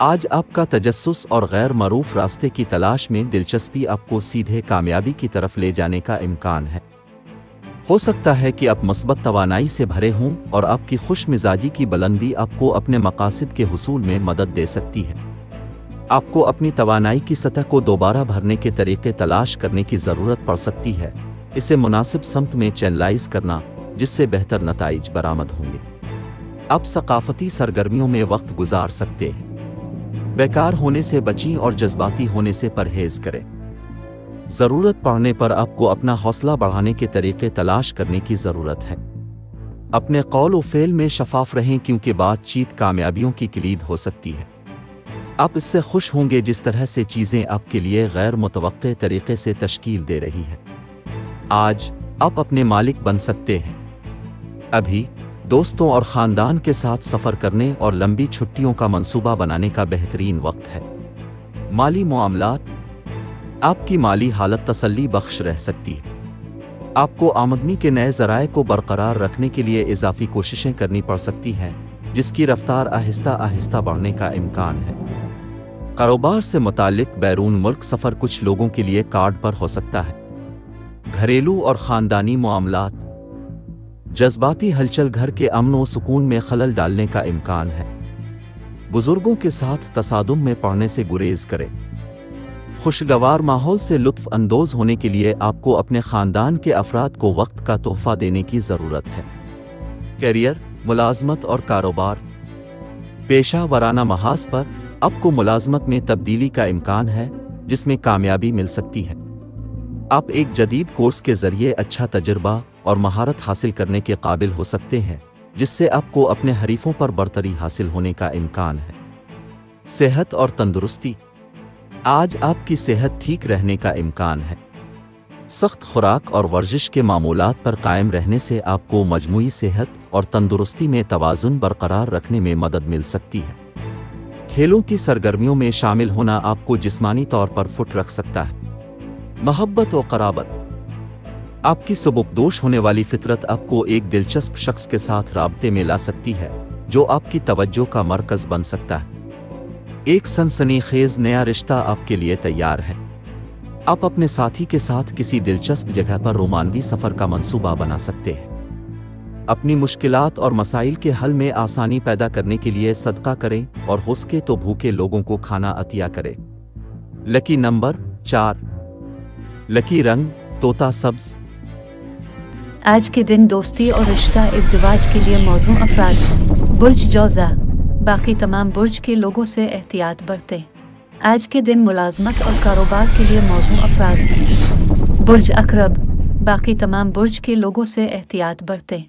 آج آپ کا تجسس اور غیر معروف راستے کی تلاش میں دلچسپی آپ کو سیدھے کامیابی کی طرف لے جانے کا امکان ہے۔ ہو سکتا ہے کہ آپ مثبت توانائی سے بھرے ہوں اور آپ کی خوش مزاجی کی بلندی آپ کو اپنے مقاصد کے حصول میں مدد دے سکتی ہے۔ آپ کو اپنی توانائی کی سطح کو دوبارہ بھرنے کے طریقے تلاش کرنے کی ضرورت پڑ سکتی ہے، اسے مناسب سمت میں چینلائز کرنا جس سے بہتر نتائج برآمد ہوں گے۔ آپ ثقافتی سرگرمیوں میں وقت گزار سکتے ہیں۔ بیکار ہونے سے بچیں اور جذباتی ہونے سے پرہیز کریں۔ ضرورت پڑنے پر آپ کو اپنا حوصلہ بڑھانے کے طریقے تلاش کرنے کی ضرورت ہے۔ اپنے قول و فعل میں شفاف رہیں کیونکہ بات چیت کامیابیوں کی کلید ہو سکتی ہے۔ آپ اس سے خوش ہوں گے جس طرح سے چیزیں آپ کے لیے غیر متوقع طریقے سے تشکیل دے رہی ہیں۔ آج آپ اپنے مالک بن سکتے ہیں۔ ابھی دوستوں اور خاندان کے ساتھ سفر کرنے اور لمبی چھٹیوں کا منصوبہ بنانے کا بہترین وقت ہے۔ مالی معاملات، آپ کی مالی حالت تسلی بخش رہ سکتی ہے۔ آپ کو آمدنی کے نئے ذرائع کو برقرار رکھنے کے لیے اضافی کوششیں کرنی پڑ سکتی ہیں، جس کی رفتار آہستہ آہستہ بڑھنے کا امکان ہے۔ کاروبار سے متعلق بیرون ملک سفر کچھ لوگوں کے لیے کارڈ پر ہو سکتا ہے۔ گھریلو اور خاندانی معاملات، جذباتی ہلچل گھر کے امن و سکون میں خلل ڈالنے کا امکان ہے۔ بزرگوں کے ساتھ تصادم میں پڑنے سے گریز کریں۔ خوشگوار ماحول سے لطف اندوز ہونے کے لیے آپ کو اپنے خاندان کے افراد کو وقت کا تحفہ دینے کی ضرورت ہے۔ کیریئر، ملازمت اور کاروبار، پیشہ ورانہ محاذ پر آپ کو ملازمت میں تبدیلی کا امکان ہے جس میں کامیابی مل سکتی ہے۔ آپ ایک جدید کورس کے ذریعے اچھا تجربہ اور مہارت حاصل کرنے کے قابل ہو سکتے ہیں جس سے آپ کو اپنے حریفوں پر برتری حاصل ہونے کا امکان ہے۔ صحت اور تندرستی، آج آپ کی صحت ٹھیک رہنے کا امکان ہے۔ سخت خوراک اور ورزش کے معمولات پر قائم رہنے سے آپ کو مجموعی صحت اور تندرستی میں توازن برقرار رکھنے میں مدد مل سکتی ہے۔ کھیلوں کی سرگرمیوں میں شامل ہونا آپ کو جسمانی طور پر فٹ رکھ سکتا ہے۔ محبت و قرابت، آپ کی سبکدوش ہونے والی فطرت آپ کو ایک دلچسپ شخص کے ساتھ رابطے میں لا سکتی ہے جو آپ کی توجہ کا مرکز بن سکتا ہے۔ ایک سنسنی خیز نیا رشتہ آپ کے لیے تیار ہے۔ آپ اپنے ساتھی کے ساتھ کسی دلچسپ جگہ پر رومانوی سفر کا منصوبہ بنا سکتے ہیں۔ اپنی مشکلات اور مسائل کے حل میں آسانی پیدا کرنے کے لیے صدقہ کریں اور ہو سکے تو بھوکے لوگوں کو کھانا عطیہ کریں۔ لکی نمبر 4، لکی رنگ طوطا سبز۔ آج کے دن دوستی اور رشتہ ازدواج کے لیے موزوں افراد، برج جوزہ، باقی تمام برج کے لوگوں سے احتیاط برتیں۔ آج کے دن ملازمت اور کاروبار کے لیے موزوں افراد، برج عقرب، باقی تمام برج کے لوگوں سے احتیاط برتیں۔